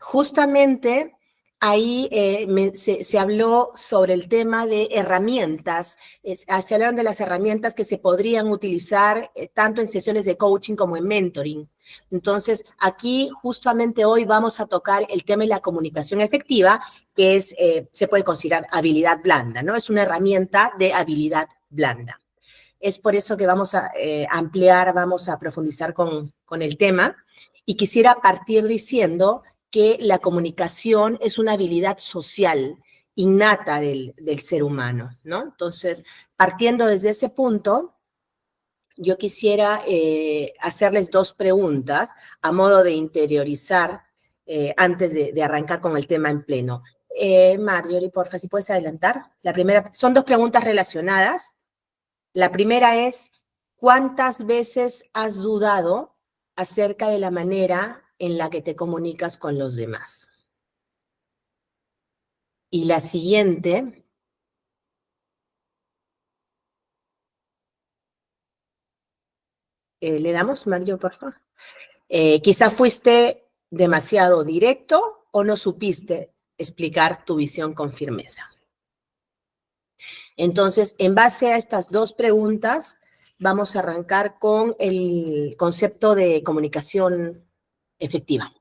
justamente ahí se habló sobre el tema de herramientas, se hablaron de las herramientas que se podrían utilizar tanto en sesiones de coaching como en mentoring. Entonces, aquí justamente hoy vamos a tocar el tema de la comunicación efectiva, que es, se puede considerar habilidad blanda, ¿no? Es una herramienta de habilidad blanda. Es por eso que vamos a ampliar, vamos a profundizar con el tema. Y quisiera partir diciendo que la comunicación es una habilidad social innata del ser humano, ¿no? Entonces, partiendo desde ese punto, yo quisiera hacerles dos preguntas a modo de interiorizar antes de arrancar con el tema en pleno. Marjorie, porfa, si puedes adelantar. La primera, son dos preguntas relacionadas. La primera es, ¿cuántas veces has dudado acerca de la manera en la que te comunicas con los demás? Y la siguiente, ¿le damos, Mario, por favor? Quizá fuiste demasiado directo o no supiste explicar tu visión con firmeza. Entonces, en base a estas dos preguntas, vamos a arrancar con el concepto de comunicación efectiva.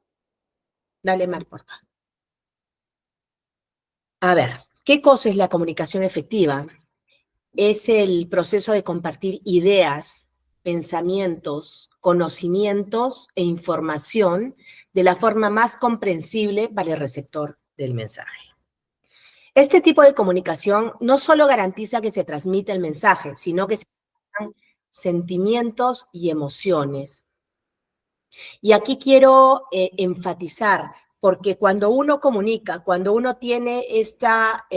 Dale, Mar, por favor. A ver, ¿qué cosa es la comunicación efectiva? Es el proceso de compartir ideas, pensamientos, conocimientos e información de la forma más comprensible para el receptor del mensaje. Este tipo de comunicación no solo garantiza que se transmite el mensaje, sino que se dan sentimientos y emociones. Y aquí quiero enfatizar, porque cuando uno comunica, cuando uno tiene esta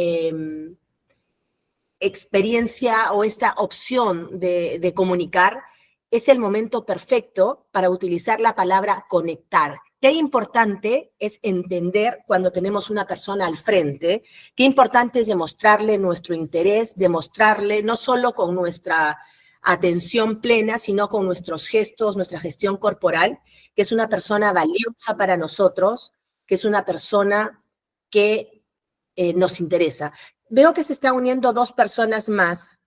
experiencia o esta opción de comunicar, es el momento perfecto para utilizar la palabra conectar. Qué importante es entender cuando tenemos una persona al frente, qué importante es demostrarle nuestro interés, demostrarle no solo con nuestra atención plena, sino con nuestros gestos, nuestra gestión corporal, que es una persona valiosa para nosotros, que es una persona que nos interesa. Veo que se están uniendo dos personas más,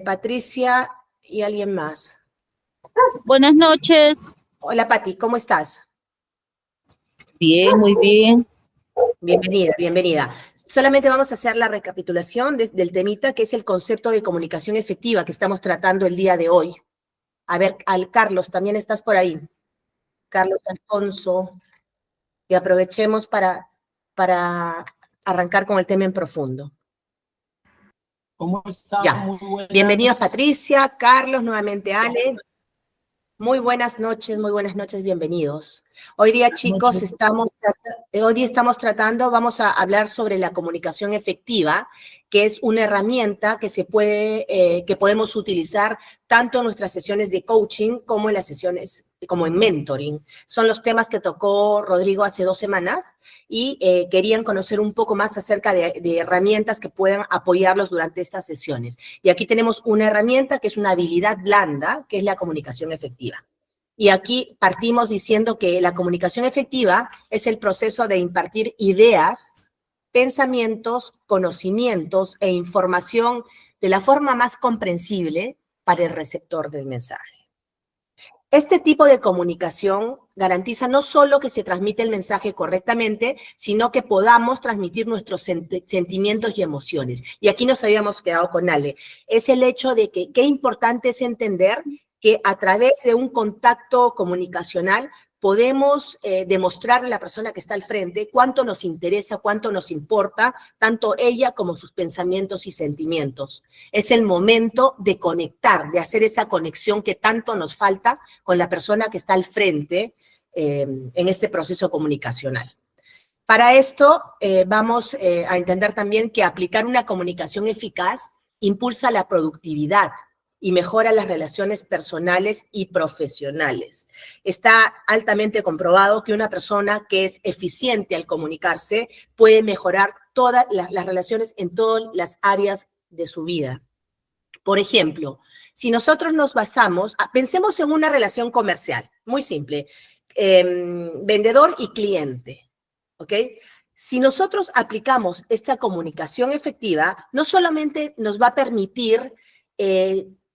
Patricia y alguien más. Buenas noches. Hola, Pati, ¿cómo estás? Bien, muy bien. Bienvenida, bienvenida. Solamente vamos a hacer la recapitulación del temita, que es el concepto de comunicación efectiva que estamos tratando el día de hoy. A ver, Carlos, también estás por ahí. Carlos Alfonso. Y aprovechemos para arrancar con el tema en profundo. ¿Cómo están? Ya. Muy buenas. Bienvenidos, Patricia, Carlos, nuevamente Ale. Muy buenas noches, bienvenidos. Hoy día, chicos, estamos tratando, vamos a hablar sobre la comunicación efectiva, que es una herramienta que que podemos utilizar tanto en nuestras sesiones de coaching como en las sesiones, como en mentoring. Son los temas que tocó Rodrigo hace 2 semanas y querían conocer un poco más acerca de herramientas que puedan apoyarlos durante estas sesiones. Y aquí tenemos una herramienta que es una habilidad blanda, que es la comunicación efectiva. Y aquí partimos diciendo que la comunicación efectiva es el proceso de impartir ideas, pensamientos, conocimientos e información de la forma más comprensible para el receptor del mensaje. Este tipo de comunicación garantiza no solo que se transmite el mensaje correctamente, sino que podamos transmitir nuestros sentimientos y emociones. Y aquí nos habíamos quedado con Ale. Es el hecho de que qué importante es entender que a través de un contacto comunicacional podemos demostrarle a la persona que está al frente cuánto nos interesa, cuánto nos importa, tanto ella como sus pensamientos y sentimientos. Es el momento de conectar, de hacer esa conexión que tanto nos falta con la persona que está al frente en este proceso comunicacional. Para esto vamos a entender también que aplicar una comunicación eficaz impulsa la productividad y mejora las relaciones personales y profesionales. Está altamente comprobado que una persona que es eficiente al comunicarse puede mejorar todas las relaciones en todas las áreas de su vida. Por ejemplo, si nosotros nos basamos, pensemos en una relación comercial, muy simple, vendedor y cliente. ¿ok? Si nosotros aplicamos esta comunicación efectiva, no solamente nos va a permitir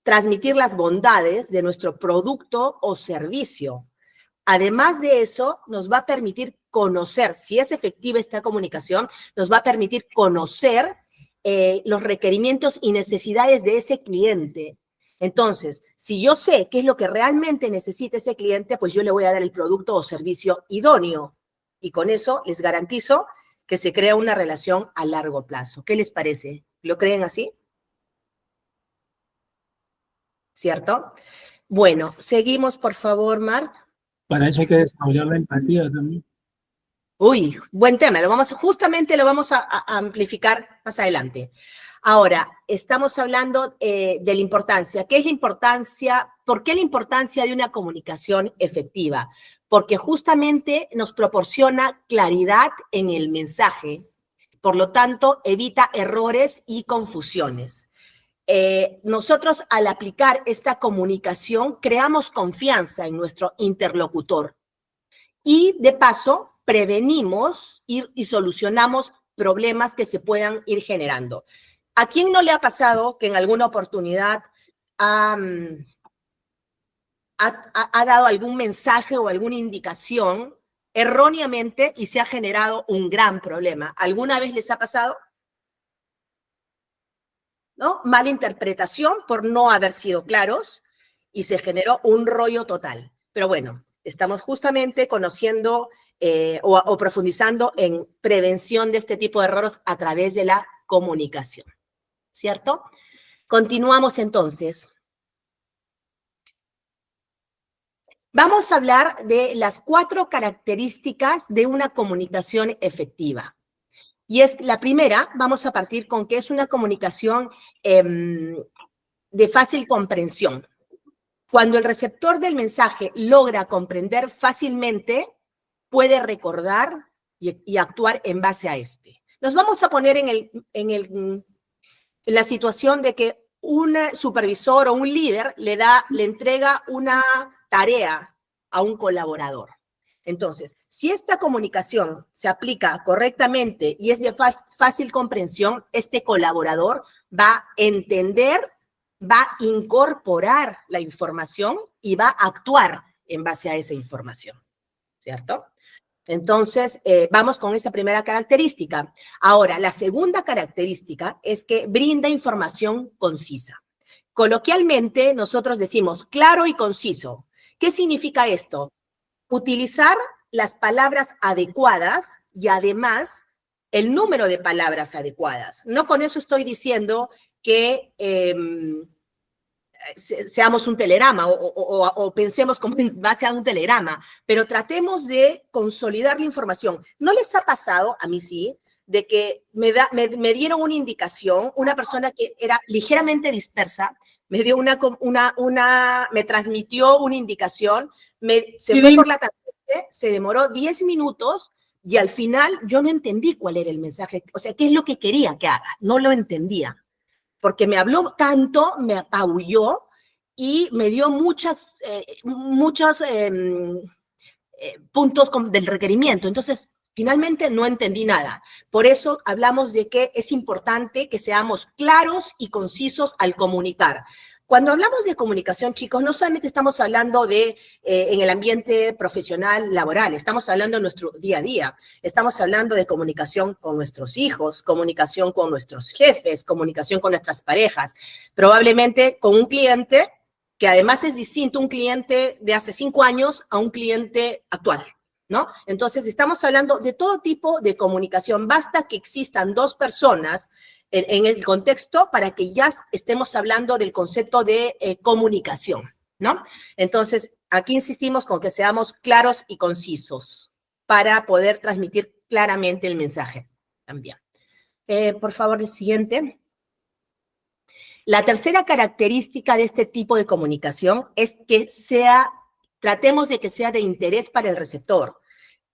transmitir las bondades de nuestro producto o servicio, además de eso, nos va a permitir conocer, si es efectiva esta comunicación, nos va a permitir conocer los requerimientos y necesidades de ese cliente. Entonces, si yo sé qué es lo que realmente necesita ese cliente, pues yo le voy a dar el producto o servicio idóneo. Y con eso les garantizo que se crea una relación a largo plazo. ¿Qué les parece? ¿Lo creen así? ¿Cierto? Bueno, seguimos, por favor, Marc. Para eso hay que desarrollar la empatía también. Uy, buen tema. Justamente lo vamos a amplificar más adelante. Ahora, estamos hablando de la importancia. ¿Qué es la importancia? ¿Por qué la importancia de una comunicación efectiva? Porque justamente nos proporciona claridad en el mensaje. Por lo tanto, evita errores y confusiones. Nosotros, al aplicar esta comunicación, creamos confianza en nuestro interlocutor. Y, de paso, prevenimos y solucionamos problemas que se puedan ir generando. ¿A quién no le ha pasado que en alguna oportunidad ha dado algún mensaje o alguna indicación erróneamente y se ha generado un gran problema? ¿Alguna vez les ha pasado? ¿No? Mala interpretación por no haber sido claros y se generó un rollo total. Pero bueno, estamos justamente conociendo o profundizando en prevención de este tipo de errores a través de la comunicación, ¿cierto? Continuamos entonces. Vamos a hablar de las 4 características de una comunicación efectiva. Y es la primera, vamos a partir con que es una comunicación de fácil comprensión. Cuando el receptor del mensaje logra comprender fácilmente, puede recordar y actuar en base a este. Nos vamos a poner en la situación de que un supervisor o un líder le entrega una tarea a un colaborador. Entonces, si esta comunicación se aplica correctamente y es de fácil comprensión, este colaborador va a entender, va a incorporar la información y va a actuar en base a esa información, ¿cierto? Entonces, vamos con esa primera característica. Ahora, la segunda característica es que brinda información concisa. Coloquialmente, nosotros decimos claro y conciso. ¿Qué significa esto? Utilizar las palabras adecuadas y además el número de palabras adecuadas. No con eso estoy diciendo que seamos un telegrama o pensemos como en base a un telegrama, pero tratemos de consolidar la información. ¿No les ha pasado, a mí sí, de que me dieron una indicación, una persona que era ligeramente dispersa, me dio me transmitió una indicación, se fue por la tangente, se demoró 10 minutos y al final yo no entendí cuál era el mensaje, o sea, qué es lo que quería que haga, no lo entendía, porque me habló tanto, me apabulló y me dio muchos puntos del requerimiento. Entonces, finalmente no entendí nada. Por eso hablamos de que es importante que seamos claros y concisos al comunicar. Cuando hablamos de comunicación, chicos, no solamente estamos hablando de en el ambiente profesional laboral, estamos hablando en nuestro día a día, estamos hablando de comunicación con nuestros hijos, comunicación con nuestros jefes, comunicación con nuestras parejas, probablemente con un cliente que además es distinto un cliente de hace 5 años a un cliente actual, ¿no? Entonces, estamos hablando de todo tipo de comunicación. Basta que existan 2 personas en el contexto para que ya estemos hablando del concepto de comunicación, ¿no? Entonces, aquí insistimos con que seamos claros y concisos para poder transmitir claramente el mensaje también. Por favor, el siguiente. La tercera característica de este tipo de comunicación es que tratemos de que sea de interés para el receptor,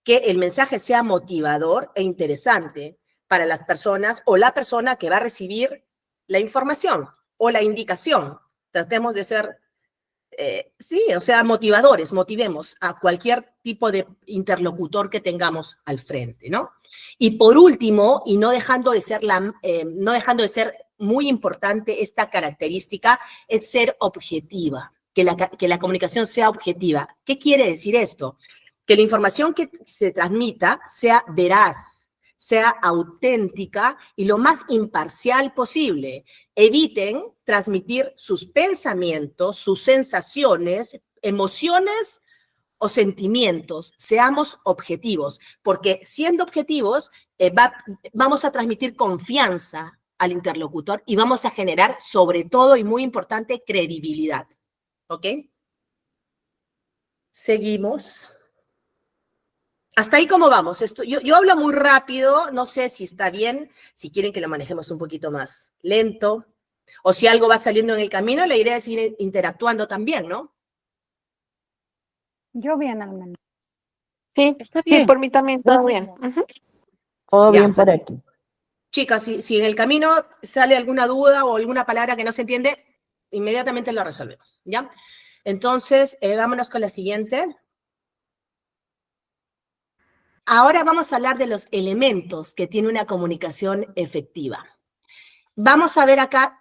que el mensaje sea motivador e interesante para las personas o la persona que va a recibir la información o la indicación. Tratemos de ser Sí, o sea, motivemos a cualquier tipo de interlocutor que tengamos al frente, ¿no? Y por último, y no dejando de ser, no dejando de ser muy importante esta característica, es ser objetiva, que la comunicación sea objetiva. ¿Qué quiere decir esto? Que la información que se transmita sea veraz, sea auténtica y lo más imparcial posible. Eviten transmitir sus pensamientos, sus sensaciones, emociones o sentimientos. Seamos objetivos, porque siendo objetivos vamos a transmitir confianza al interlocutor y vamos a generar, sobre todo y muy importante, credibilidad. ¿Ok? Seguimos. Hasta ahí, ¿cómo vamos? Yo hablo muy rápido, no sé si está bien, si quieren que lo manejemos un poquito más lento, o si algo va saliendo en el camino, la idea es ir interactuando también, ¿no? Yo bien, al menos. Sí, Está sí, bien. por mí también todo bien. Ujú. Todo Ya, bien por aquí. Chicas, si en el camino sale alguna duda o alguna palabra que no se entiende, inmediatamente lo resolvemos, ¿ya? Entonces, vámonos con la siguiente. Ahora vamos a hablar de los elementos que tiene una comunicación efectiva. Vamos a ver acá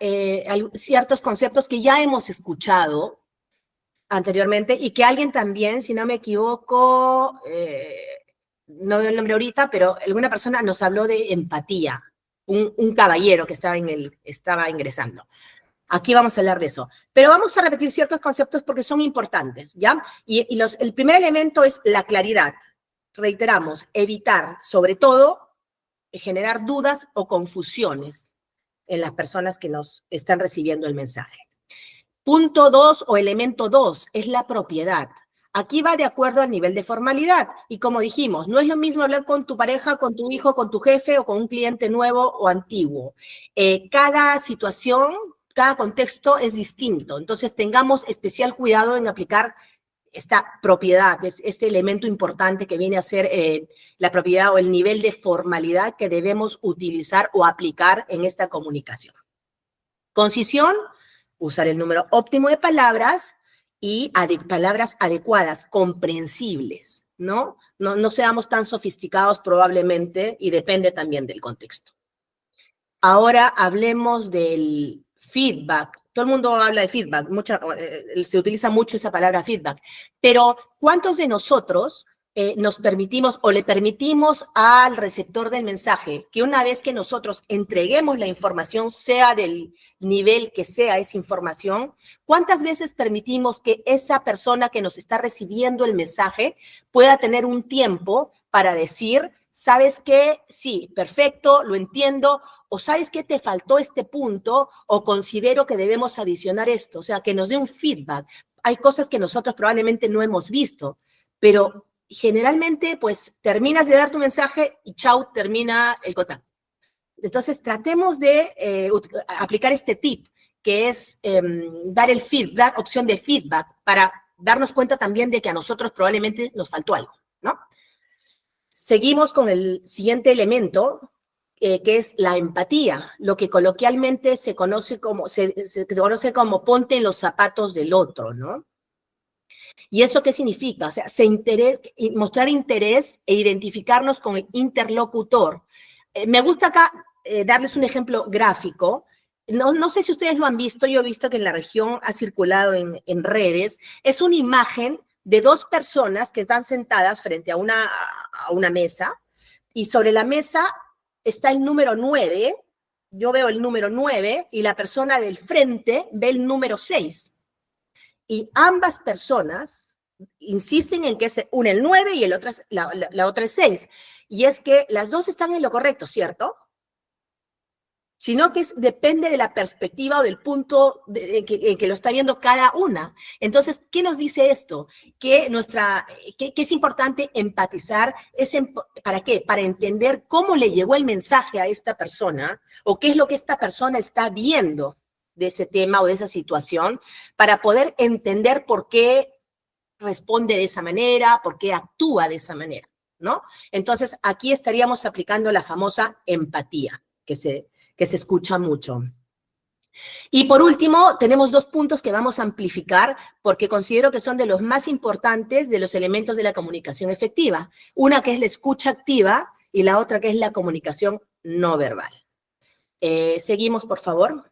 ciertos conceptos que ya hemos escuchado anteriormente y que alguien también, si no me equivoco, no veo el nombre ahorita, pero alguna persona nos habló de empatía, un caballero que estaba ingresando. Aquí vamos a hablar de eso. Pero vamos a repetir ciertos conceptos porque son importantes, ¿ya? El primer elemento es la claridad. Reiteramos, evitar, sobre todo, generar dudas o confusiones en las personas que nos están recibiendo el mensaje. Punto 2 o elemento 2 es la propiedad. Aquí va de acuerdo al nivel de formalidad. Y como dijimos, no es lo mismo hablar con tu pareja, con tu hijo, con tu jefe o con un cliente nuevo o antiguo. Cada situación, cada contexto es distinto. Entonces tengamos especial cuidado en aplicar esta propiedad, este elemento importante que viene a ser la propiedad o el nivel de formalidad que debemos utilizar o aplicar en esta comunicación. Concisión, usar el número óptimo de palabras y palabras adecuadas, comprensibles, ¿no? No seamos tan sofisticados probablemente y depende también del contexto. Ahora hablemos del feedback. Todo el mundo habla de feedback, se utiliza mucho esa palabra feedback, pero ¿cuántos de nosotros nos permitimos o le permitimos al receptor del mensaje que una vez que nosotros entreguemos la información, sea del nivel que sea esa información, cuántas veces permitimos que esa persona que nos está recibiendo el mensaje pueda tener un tiempo para decir, ¿sabes qué? Sí, perfecto, lo entiendo, o ¿sabes qué? Te faltó este punto, o considero que debemos adicionar esto, o sea, que nos dé un feedback. Hay cosas que nosotros probablemente no hemos visto, pero generalmente, pues, terminas de dar tu mensaje y chau, termina el contacto. Entonces, tratemos de aplicar este tip, que es dar opción de feedback, para darnos cuenta también de que a nosotros probablemente nos faltó algo, ¿no? Seguimos con el siguiente elemento, que es la empatía, lo que coloquialmente se conoce como ponte en los zapatos del otro, ¿no? ¿Y eso qué significa? O sea, mostrar interés e identificarnos con el interlocutor. Me gusta acá darles un ejemplo gráfico. No sé si ustedes lo han visto, yo he visto que en la región ha circulado en redes. Es una imagen de dos personas que están sentadas frente a una mesa, y sobre la mesa está el número 9, yo veo el número 9 y la persona del frente ve el número 6. Y ambas personas insisten en que es una el 9 y la otra el 6. Y es que las dos están en lo correcto, ¿cierto? Sino que depende de la perspectiva o del punto en que lo está viendo cada una. Entonces, ¿qué nos dice esto? Que es importante empatizar. ¿Para qué? Para entender cómo le llegó el mensaje a esta persona o qué es lo que esta persona está viendo de ese tema o de esa situación, para poder entender por qué responde de esa manera, por qué actúa de esa manera, ¿no? Entonces, aquí estaríamos aplicando la famosa empatía, que se escucha mucho. Y por último, tenemos 2 puntos que vamos a amplificar porque considero que son de los más importantes de los elementos de la comunicación efectiva. Una que es la escucha activa y la otra que es la comunicación no verbal. Seguimos, por favor.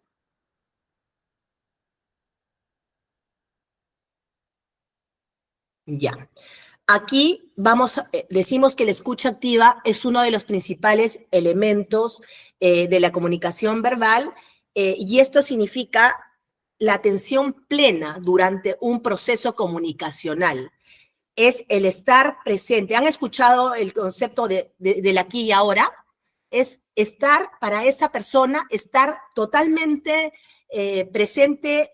Ya. Aquí decimos que la escucha activa es uno de los principales elementos de la comunicación verbal y esto significa la atención plena durante un proceso comunicacional. Es el estar presente. ¿Han escuchado el concepto del aquí y ahora? Es estar para esa persona, estar totalmente presente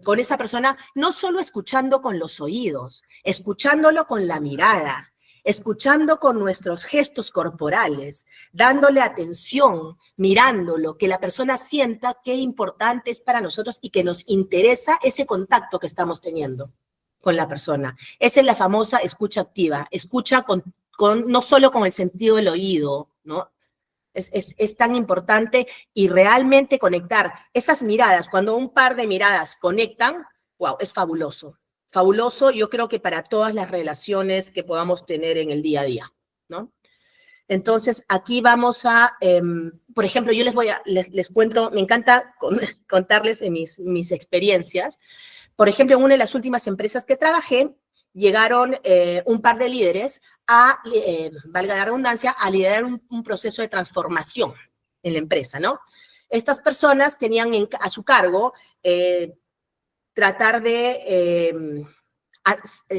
con esa persona, no solo escuchando con los oídos, escuchándolo con la mirada, escuchando con nuestros gestos corporales, dándole atención, mirándolo, que la persona sienta qué importante es para nosotros y que nos interesa ese contacto que estamos teniendo con la persona. Esa es la famosa escucha activa, escucha no solo con el sentido del oído, ¿no? Es tan importante y realmente conectar esas miradas, cuando un par de miradas conectan, wow, es fabuloso. Fabuloso, yo creo que para todas las relaciones que podamos tener en el día a día, ¿no? Entonces, aquí vamos a, por ejemplo, yo les cuento, me encanta contarles mis experiencias. Por ejemplo, en una de las últimas empresas que trabajé, llegaron un par de líderes valga la redundancia, a liderar un proceso de transformación en la empresa, ¿no? Estas personas tenían a su cargo tratar de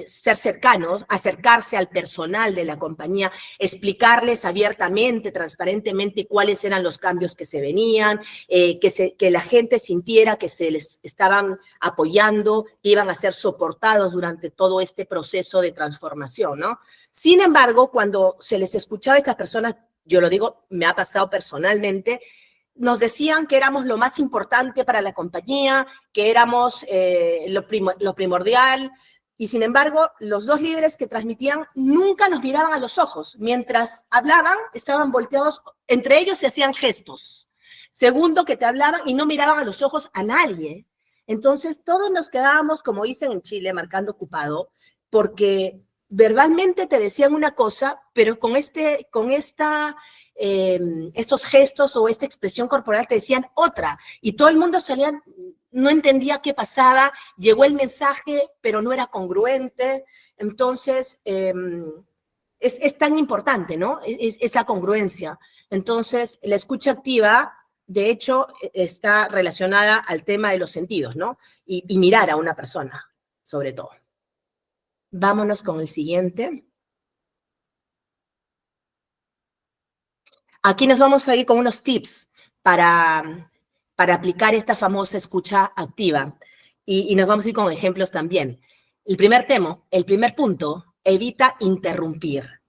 ser cercanos, acercarse al personal de la compañía, explicarles abiertamente, transparentemente cuáles eran los cambios que se venían, que la gente sintiera que se les estaban apoyando, que iban a ser soportados durante todo este proceso de transformación, ¿no? Sin embargo, cuando se les escuchaba a estas personas, yo lo digo, me ha pasado personalmente, nos decían que éramos lo más importante para la compañía, que éramos lo primordial. Y sin embargo, los 2 líderes que transmitían nunca nos miraban a los ojos. Mientras hablaban, estaban volteados, entre ellos se hacían gestos. Segundo, que te hablaban y no miraban a los ojos a nadie. Entonces, todos nos quedábamos, como dicen en Chile, marcando ocupado, porque verbalmente te decían una cosa, pero con estos gestos o esta expresión corporal te decían otra. Y todo el mundo no entendía qué pasaba, llegó el mensaje, pero no era congruente. Entonces, es tan importante, ¿no? Esa congruencia. Entonces, la escucha activa, de hecho, está relacionada al tema de los sentidos, ¿no? Y mirar a una persona, sobre todo. Vámonos con el siguiente. Aquí nos vamos a ir con unos tips para aplicar esta famosa escucha activa. Y nos vamos a ir con ejemplos también. El primer punto, evita interrumpir.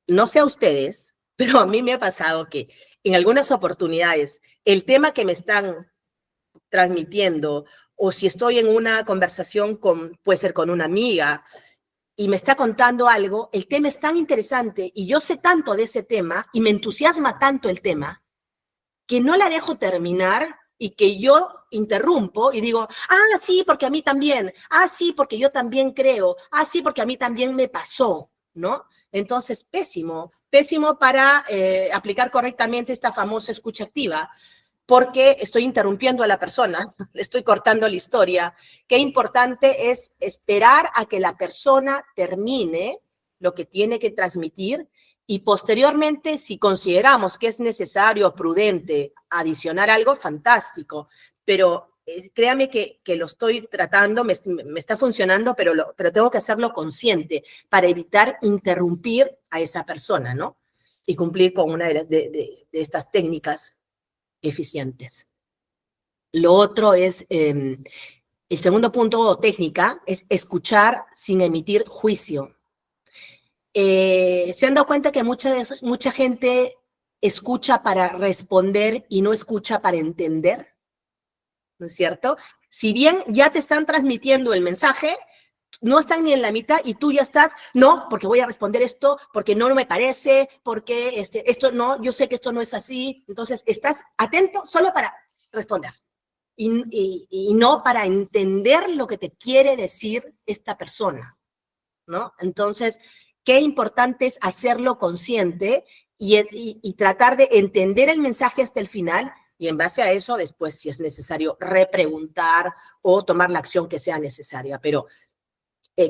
No sé a ustedes, pero a mí me ha pasado que en algunas oportunidades el tema que me están transmitiendo, o si estoy en una conversación puede ser con una amiga, y me está contando algo, el tema es tan interesante y yo sé tanto de ese tema y me entusiasma tanto el tema que no la dejo terminar y que yo interrumpo y digo, ah, sí, porque a mí también, ah, sí, porque yo también creo, ah, sí, porque a mí también me pasó, ¿no? Entonces, pésimo para aplicar correctamente esta famosa escucha activa, porque estoy interrumpiendo a la persona, le estoy cortando la historia. Qué importante es esperar a que la persona termine lo que tiene que transmitir y posteriormente, si consideramos que es necesario o prudente adicionar algo, fantástico. Pero créame que lo estoy tratando, me está funcionando, pero tengo que hacerlo consciente para evitar interrumpir a esa persona, ¿no? Y cumplir con una de estas técnicas eficientes. Lo otro es, el segundo punto o técnica, es escuchar sin emitir juicio. ¿Se han dado cuenta que mucha gente escucha para responder y no escucha para entender? ¿No es cierto? Si bien ya te están transmitiendo el mensaje, no están ni en la mitad y tú ya estás, no, porque voy a responder esto, porque no me parece, porque esto no, yo sé que esto no es así. Entonces, estás atento solo para responder y no para entender lo que te quiere decir esta persona, ¿no? Entonces, qué importante es hacerlo consciente y tratar de entender el mensaje hasta el final y en base a eso, después, si es necesario, repreguntar o tomar la acción que sea necesaria. Pero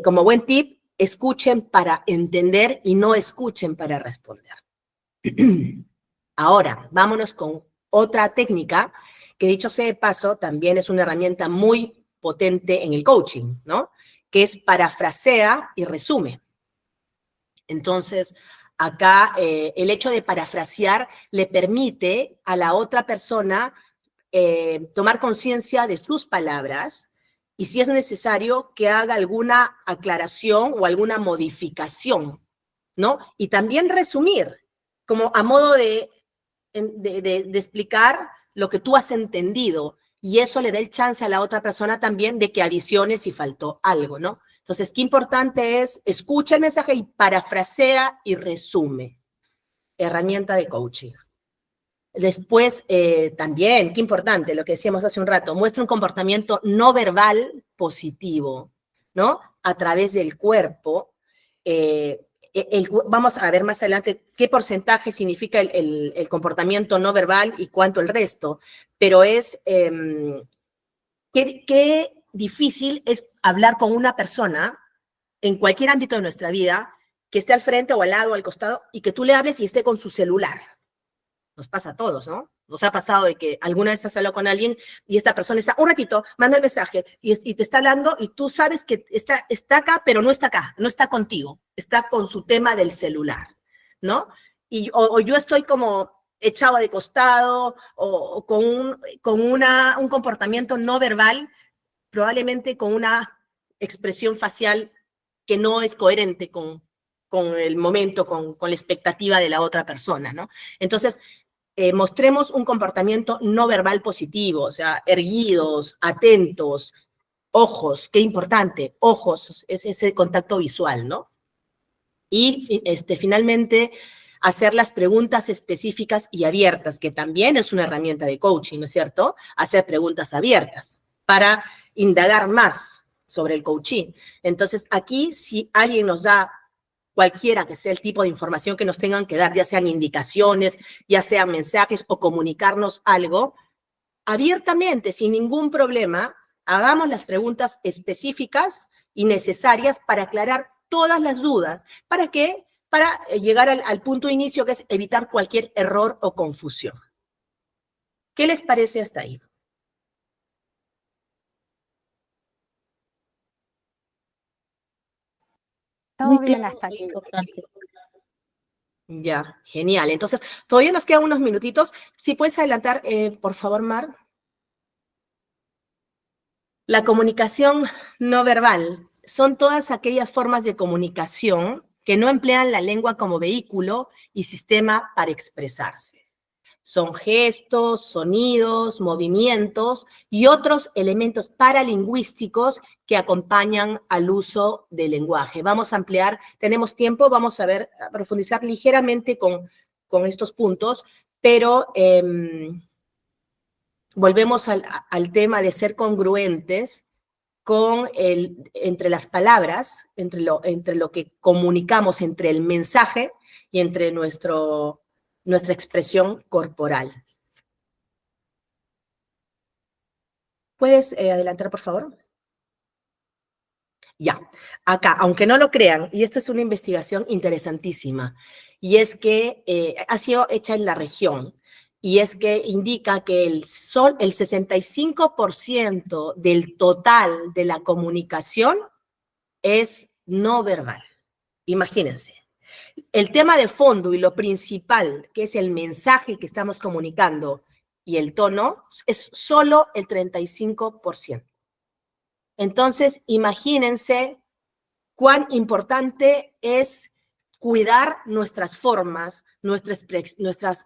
como buen tip, escuchen para entender y no escuchen para responder. Ahora, vámonos con otra técnica que, dicho sea de paso, también es una herramienta muy potente en el coaching, ¿no? Que es parafrasea y resume. Entonces, acá el hecho de parafrasear le permite a la otra persona tomar conciencia de sus palabras y, si es necesario, que haga alguna aclaración o alguna modificación, ¿no? Y también resumir, como a modo de explicar lo que tú has entendido, y eso le da el chance a la otra persona también de que adicione si faltó algo, ¿no? Entonces, qué importante es, escucha el mensaje y parafrasea y resume. Herramienta de coaching. Después, también, qué importante, lo que decíamos hace un rato, muestra un comportamiento no verbal positivo, ¿no? A través del cuerpo. Vamos a ver más adelante qué porcentaje significa el comportamiento no verbal y cuánto el resto, pero es qué difícil es hablar con una persona en cualquier ámbito de nuestra vida que esté al frente o al lado o al costado y que tú le hables y esté con su celular. Nos pasa a todos, ¿no? Nos ha pasado de que alguna vez has hablado con alguien y esta persona está un ratito, manda el mensaje y te está hablando y tú sabes que está acá, pero no está acá, no está contigo, está con su tema del celular, ¿no? O yo estoy como echado de costado o con un comportamiento no verbal, probablemente con una expresión facial que no es coherente con el momento, con la expectativa de la otra persona, ¿no? Entonces, mostremos un comportamiento no verbal positivo, o sea, erguidos, atentos, ojos, qué importante, ojos, es ese contacto visual, ¿no? Y finalmente, hacer las preguntas específicas y abiertas, que también es una herramienta de coaching, ¿no es cierto? Hacer preguntas abiertas para indagar más sobre el coaching. Entonces, aquí, si alguien nos da cualquiera que sea el tipo de información que nos tengan que dar, ya sean indicaciones, ya sean mensajes o comunicarnos algo, abiertamente, sin ningún problema, hagamos las preguntas específicas y necesarias para aclarar todas las dudas. ¿Para qué? Para llegar al punto de inicio, que es evitar cualquier error o confusión. ¿Qué les parece hasta ahí? Muy Todo bien claro, hasta muy aquí. importante. Ya, genial. Entonces, todavía nos quedan unos minutitos. Si puedes adelantar, por favor, Mar. La comunicación no verbal son todas aquellas formas de comunicación que no emplean la lengua como vehículo y sistema para expresarse. Son gestos, sonidos, movimientos y otros elementos paralingüísticos que acompañan al uso del lenguaje. Vamos a ampliar, tenemos tiempo, vamos a profundizar ligeramente con estos puntos, pero volvemos al tema de ser congruentes entre las palabras, entre lo que comunicamos, entre el mensaje y entre nuestra expresión corporal. ¿Puedes adelantar, por favor? Ya, acá, aunque no lo crean, y esta es una investigación interesantísima, y es que ha sido hecha en la región, y es que indica que el 65% del total de la comunicación es no verbal. Imagínense. El tema de fondo y lo principal, que es el mensaje que estamos comunicando y el tono, es solo el 35%. Entonces, imagínense cuán importante es cuidar nuestras formas, nuestras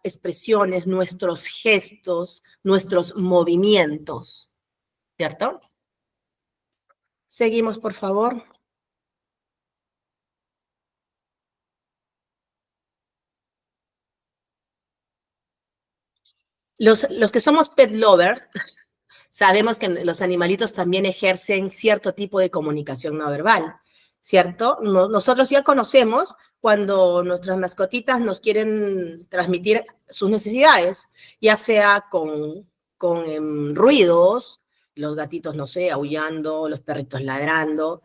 expresiones, nuestros gestos, nuestros movimientos, ¿cierto? Seguimos, por favor. Los que somos pet lover, sabemos que los animalitos también ejercen cierto tipo de comunicación no verbal, ¿cierto? Nosotros ya conocemos cuando nuestras mascotitas nos quieren transmitir sus necesidades, ya sea con ruidos, los gatitos, no sé, aullando, los perritos ladrando.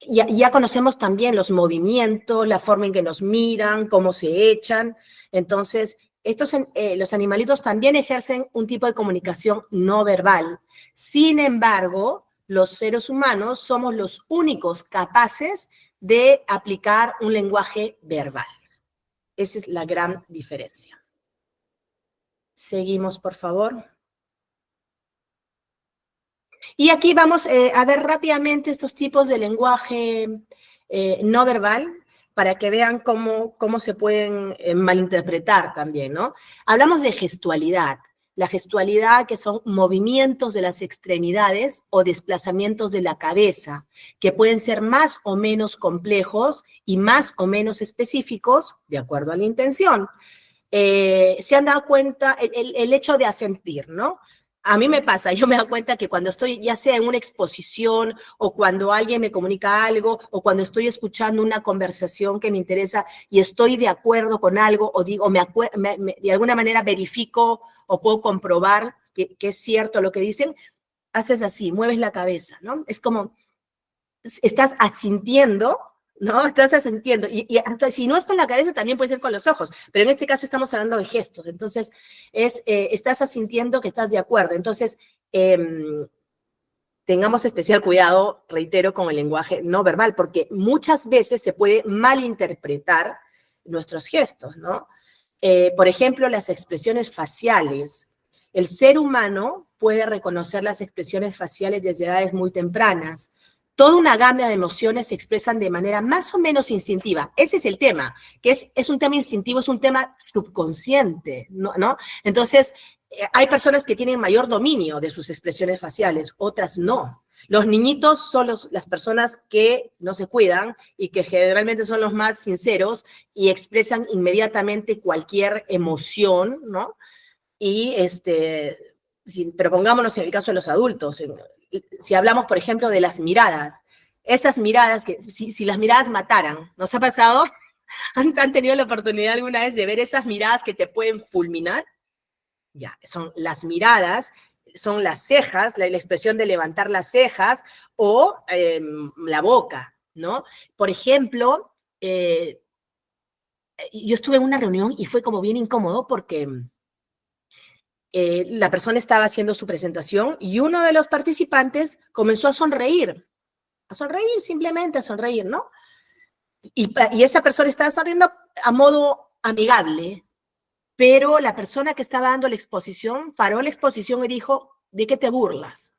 Ya conocemos también los movimientos, la forma en que nos miran, cómo se echan. Entonces, los animalitos también ejercen un tipo de comunicación no verbal. Sin embargo, los seres humanos somos los únicos capaces de aplicar un lenguaje verbal. Esa es la gran diferencia. Seguimos, por favor. Y aquí vamos a ver rápidamente estos tipos de lenguaje no verbal para que vean cómo se pueden malinterpretar también, ¿no? Hablamos de gestualidad. La gestualidad, que son movimientos de las extremidades o desplazamientos de la cabeza, que pueden ser más o menos complejos y más o menos específicos, de acuerdo a la intención. Se han dado cuenta el hecho de asentir, ¿no? A mí me pasa, yo me doy cuenta que cuando estoy ya sea en una exposición o cuando alguien me comunica algo o cuando estoy escuchando una conversación que me interesa y estoy de acuerdo con algo o digo, de alguna manera verifico o puedo comprobar que es cierto lo que dicen, haces así, mueves la cabeza, ¿no? Es como, estás asintiendo, ¿no? Estás asintiendo. Y hasta si no es con la cabeza, también puede ser con los ojos. Pero en este caso estamos hablando de gestos. Entonces, estás asintiendo que estás de acuerdo. Entonces, tengamos especial cuidado, reitero, con el lenguaje no verbal, porque muchas veces se puede malinterpretar nuestros gestos, ¿no? Por ejemplo, las expresiones faciales. El ser humano puede reconocer las expresiones faciales desde edades muy tempranas. Toda una gama de emociones se expresan de manera más o menos instintiva. Ese es el tema, que es un tema instintivo, es un tema subconsciente, ¿no? Entonces, hay personas que tienen mayor dominio de sus expresiones faciales, otras no. Los niñitos son las personas que no se cuidan y que generalmente son los más sinceros y expresan inmediatamente cualquier emoción, ¿no? Y pero pongámonos en el caso de los adultos, si hablamos, por ejemplo, de las miradas, esas miradas que si las miradas mataran, ¿nos ha pasado? ¿Han tenido la oportunidad alguna vez de ver esas miradas que te pueden fulminar? Ya, son las miradas, son las cejas, la expresión de levantar las cejas o la boca, ¿no? Por ejemplo, yo estuve en una reunión y fue como bien incómodo porque la persona estaba haciendo su presentación y uno de los participantes comenzó a sonreír, simplemente a sonreír, ¿no? Y esa persona estaba sonriendo a modo amigable, pero la persona que estaba dando la exposición paró la exposición y dijo, ¿de qué te burlas?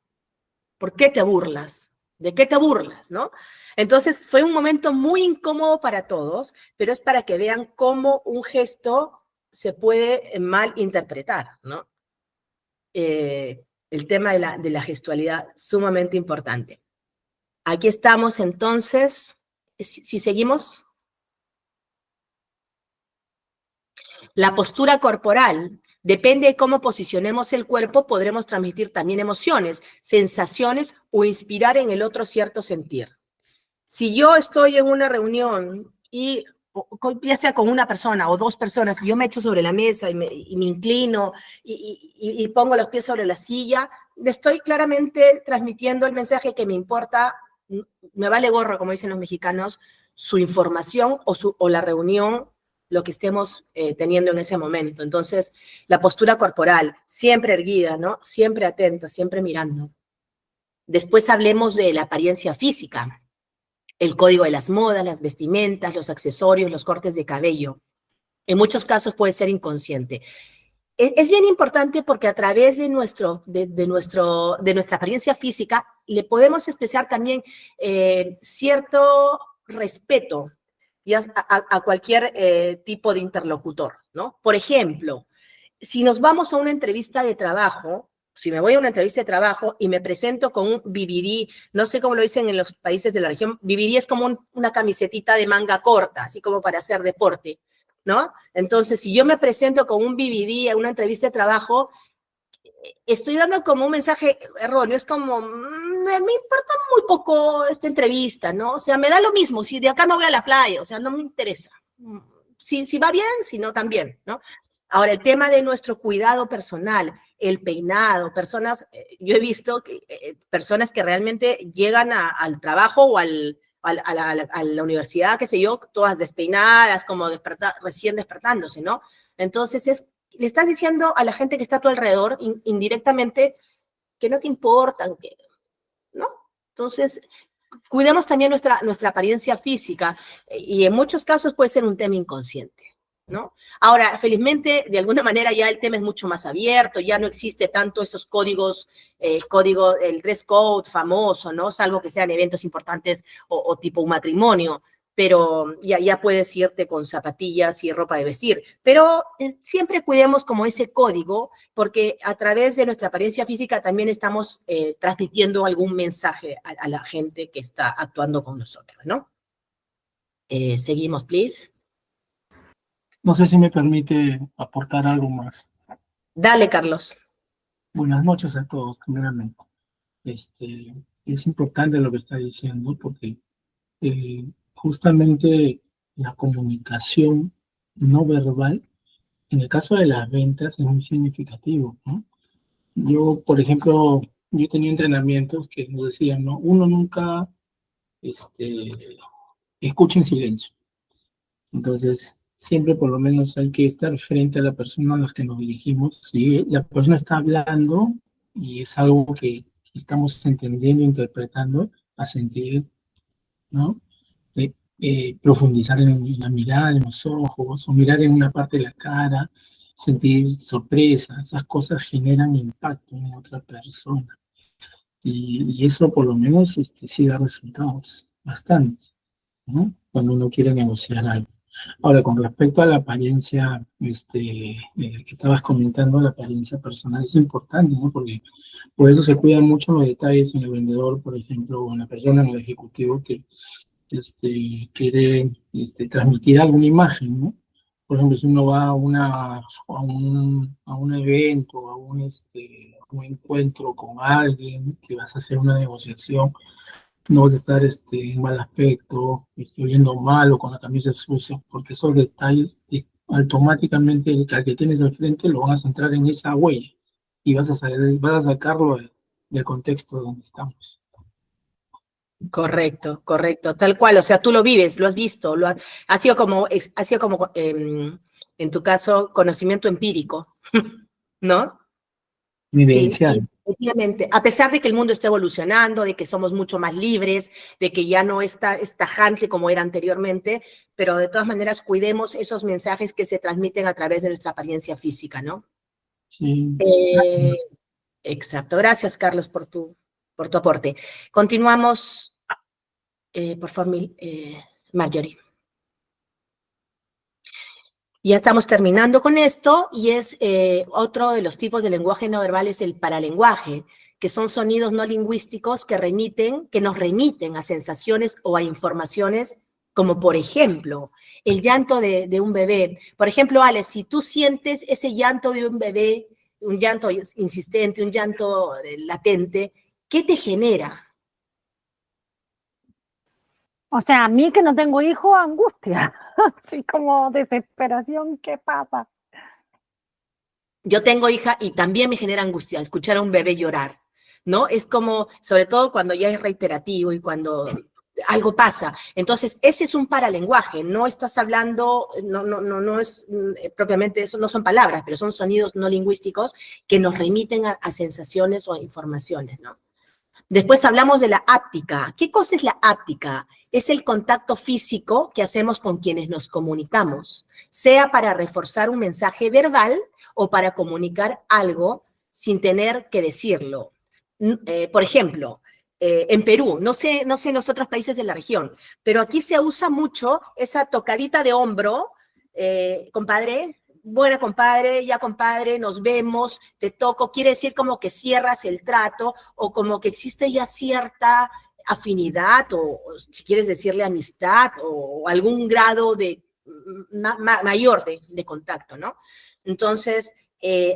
¿Por qué te burlas? ¿De qué te burlas? ¿No? Entonces fue un momento muy incómodo para todos, pero es para que vean cómo un gesto se puede mal interpretar, ¿no? El tema de la gestualidad, sumamente importante. Aquí estamos entonces, si seguimos. La postura corporal, depende de cómo posicionemos el cuerpo, podremos transmitir también emociones, sensaciones o inspirar en el otro cierto sentir. Si yo estoy en una reunión y ya sea con una persona o dos personas, y yo me echo sobre la mesa y me inclino y pongo los pies sobre la silla, le estoy claramente transmitiendo el mensaje que me importa, me vale gorro, como dicen los mexicanos, su información o la reunión, lo que estemos teniendo en ese momento. Entonces, la postura corporal, siempre erguida, ¿no? Siempre atenta, siempre mirando. Después hablemos de la apariencia física. El código de las modas, las vestimentas, los accesorios, los cortes de cabello. En muchos casos puede ser inconsciente. Es bien importante porque a través de nuestra apariencia física le podemos expresar también cierto respeto a cualquier tipo de interlocutor, ¿no? Por ejemplo, si nos vamos a una entrevista de trabajo, si me voy a una entrevista de trabajo y me presento con un BBD, no sé cómo lo dicen en los países de la región, BBD es como una camisetita de manga corta, así como para hacer deporte. ¿no? Entonces, si yo me presento con un BBD a una entrevista de trabajo, estoy dando como un mensaje erróneo, es como, me importa muy poco esta entrevista, ¿no? O sea, me da lo mismo, si de acá me voy a la playa, o sea, no me interesa. Si va bien, si no, también, ¿no? Ahora, el tema de nuestro cuidado personal, el peinado, personas, yo he visto que, personas que realmente llegan al trabajo o a la universidad, qué sé yo, todas despeinadas, como recién despertándose, ¿no? Entonces, le estás diciendo a la gente que está a tu alrededor, indirectamente, que no te importan, ¿no? Entonces, cuidemos también nuestra apariencia física y en muchos casos puede ser un tema inconsciente, ¿no? Ahora, felizmente, de alguna manera ya el tema es mucho más abierto, ya no existe tanto esos códigos, el dress code famoso, ¿no? Salvo que sean eventos importantes o tipo un matrimonio, pero ya puedes irte con zapatillas y ropa de vestir. Pero siempre cuidemos como ese código, porque a través de nuestra apariencia física también estamos transmitiendo algún mensaje a la gente que está actuando con nosotros, ¿no? Seguimos, please. No sé si me permite aportar algo más. Dale, Carlos. Buenas noches a todos, primeramente. Es importante lo que está diciendo porque justamente la comunicación no verbal, en el caso de las ventas, es muy significativo, ¿no? Yo, por ejemplo, yo tenía entrenamientos que nos decían, ¿no? Uno nunca escucha en silencio. Entonces, siempre por lo menos hay que estar frente a la persona a la que nos dirigimos. Si la persona está hablando y es algo que estamos entendiendo, interpretando, a sentir, ¿no? Profundizar en la mirada, en los ojos, o mirar en una parte de la cara, sentir sorpresa, esas cosas generan impacto en otra persona. Y eso por lo menos sí da resultados, bastante, ¿no? Cuando uno quiere negociar algo. Ahora, con respecto a la apariencia, que estabas comentando, la apariencia personal es importante, ¿no? Porque por eso se cuidan mucho los detalles en el vendedor, por ejemplo, o en la persona, en el ejecutivo que quiere transmitir alguna imagen, ¿no? Por ejemplo, si uno va a un evento, un encuentro con alguien, que vas a hacer una negociación, no vas a estar en mal aspecto, oyendo mal o con la camisa sucia, porque esos detalles automáticamente al que tienes al frente lo van a centrar en esa huella y vas a sacarlo del contexto donde estamos. Correcto, correcto, tal cual, o sea, tú lo vives, lo has visto, ha sido como en tu caso, conocimiento empírico, ¿no? Sí, Vivencial. sí, efectivamente. A pesar de que el mundo está evolucionando, de que somos mucho más libres, de que ya no es tajante como era anteriormente, pero de todas maneras cuidemos esos mensajes que se transmiten a través de nuestra apariencia física, ¿no? Sí. Exacto. Gracias, Carlos, por tu aporte. Continuamos, por favor, Marjorie. Ya estamos terminando con esto y es otro de los tipos de lenguaje no verbal es el paralenguaje, que son sonidos no lingüísticos que nos remiten a sensaciones o a informaciones, como por ejemplo, el llanto de un bebé. Por ejemplo, Alex, si tú sientes ese llanto de un bebé, un llanto insistente, un llanto latente, ¿qué te genera? O sea, a mí que no tengo hijos, angustia, así como desesperación, ¿qué pasa? Yo tengo hija y también me genera angustia escuchar a un bebé llorar, ¿no? Es como, sobre todo cuando ya es reiterativo y cuando algo pasa. Entonces, ese es un paralenguaje, no estás hablando, no es propiamente, eso no son palabras, pero son sonidos no lingüísticos que nos remiten a sensaciones o a informaciones, ¿no? Después hablamos de la áptica. ¿Qué cosa es la áptica? Es el contacto físico que hacemos con quienes nos comunicamos, sea para reforzar un mensaje verbal o para comunicar algo sin tener que decirlo. Por ejemplo, en Perú, no sé en los otros países de la región, pero aquí se usa mucho esa tocadita de hombro, compadre, buena compadre, ya compadre, nos vemos, te toco, quiere decir como que cierras el trato o como que existe ya cierta afinidad o si quieres decirle amistad o algún grado de mayor de contacto, ¿no? Entonces,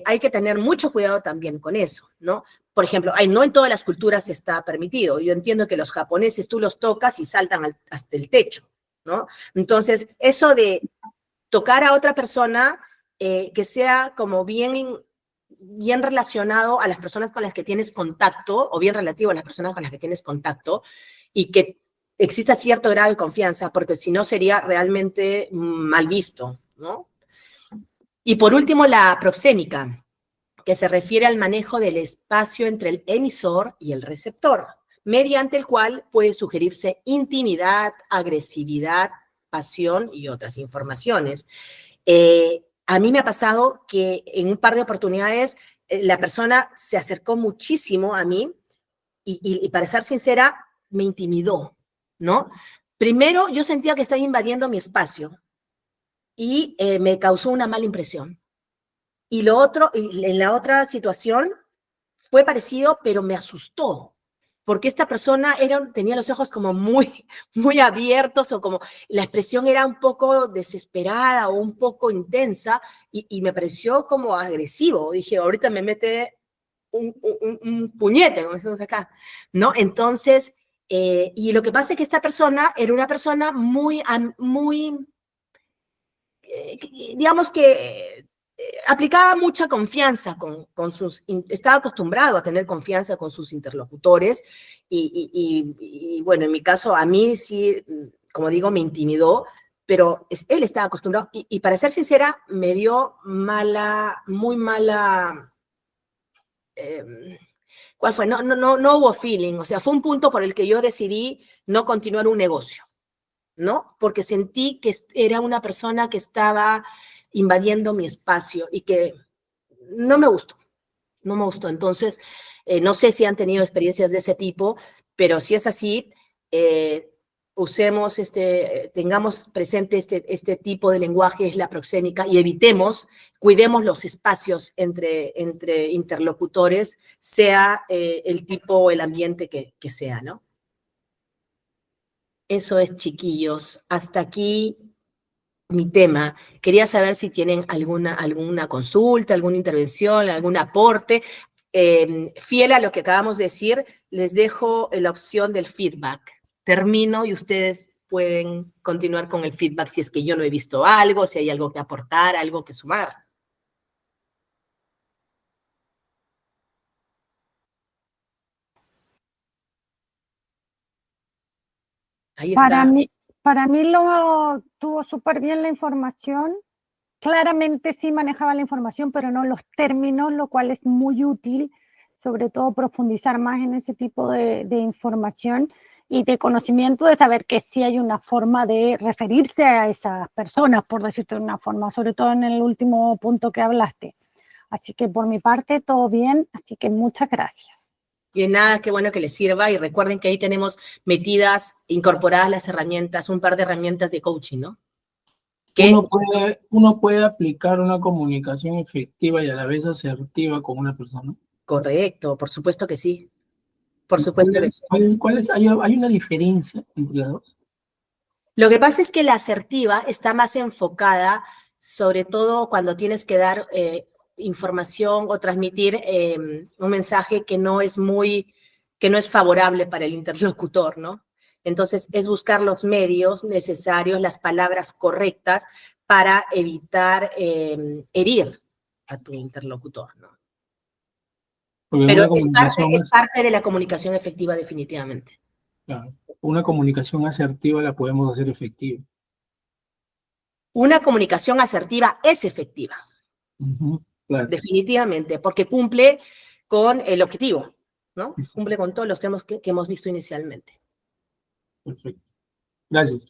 hay que tener mucho cuidado también con eso, ¿no? Por ejemplo, no en todas las culturas está permitido. Yo entiendo que los japoneses tú los tocas y saltan hasta el techo, ¿no? Entonces, eso de tocar a otra persona que sea como bien relacionado a las personas con las que tienes contacto, o bien relativo a las personas con las que tienes contacto, y que exista cierto grado de confianza, porque si no sería realmente mal visto, ¿no? Y por último, la proxémica, que se refiere al manejo del espacio entre el emisor y el receptor, mediante el cual puede sugerirse intimidad, agresividad, pasión y otras informaciones. A mí me ha pasado que en un par de oportunidades la persona se acercó muchísimo a mí y para ser sincera, me intimidó, ¿no? Primero, yo sentía que estaba invadiendo mi espacio y me causó una mala impresión. Y lo otro, en la otra situación fue parecido, pero me asustó, porque esta persona tenía los ojos como muy abiertos, o como la expresión era un poco desesperada o un poco intensa, y me pareció como agresivo. Dije, ahorita me mete un puñete, como decimos acá, ¿no? Entonces, y lo que pasa es que esta persona era una persona muy digamos que aplicaba mucha confianza estaba acostumbrado a tener confianza con sus interlocutores y bueno, en mi caso a mí sí, como digo, me intimidó, pero él estaba acostumbrado y para ser sincera me dio muy mala, ¿cuál fue? No hubo feeling, o sea, fue un punto por el que yo decidí no continuar un negocio, ¿no? Porque sentí que era una persona que estaba invadiendo mi espacio y que no me gustó, no me gustó. Entonces, no sé si han tenido experiencias de ese tipo, pero si es así, tengamos presente este tipo de lenguaje, es la proxémica, y cuidemos los espacios entre interlocutores, sea el tipo o el ambiente que sea, ¿no? Eso es, chiquillos. Hasta aquí mi tema. Quería saber si tienen alguna consulta, alguna intervención, algún aporte. Fiel a lo que acabamos de decir, les dejo la opción del feedback. Termino y ustedes pueden continuar con el feedback si es que yo no he visto algo, si hay algo que aportar, algo que sumar. Ahí está. Para mí lo tuvo súper bien la información. Claramente sí manejaba la información, pero no los términos, lo cual es muy útil, sobre todo profundizar más en ese tipo de información y de conocimiento, de saber que sí hay una forma de referirse a esas personas, por decirte de una forma, sobre todo en el último punto que hablaste. Así que por mi parte, todo bien, así que muchas gracias. Y de nada, qué bueno que les sirva, y recuerden que ahí tenemos incorporadas las herramientas, un par de herramientas de coaching, ¿no? Uno puede aplicar una comunicación efectiva y a la vez asertiva con una persona. Correcto, por supuesto que sí. Por supuesto que sí. ¿Hay una diferencia entre las dos? Lo que pasa es que la asertiva está más enfocada, sobre todo cuando tienes que dar información o transmitir un mensaje que no es favorable para el interlocutor, ¿no? Entonces, es buscar los medios necesarios, las palabras correctas para evitar herir a tu interlocutor, ¿no? Pero es parte de la comunicación efectiva, definitivamente. Claro, una comunicación asertiva la podemos hacer efectiva. Una comunicación asertiva es efectiva. Claro. Definitivamente, porque cumple con el objetivo, ¿no? Sí. Cumple con todos los temas que hemos visto inicialmente. Perfecto. Gracias.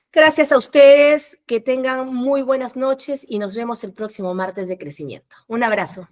Gracias a ustedes, que tengan muy buenas noches y nos vemos el próximo martes de crecimiento. Un abrazo.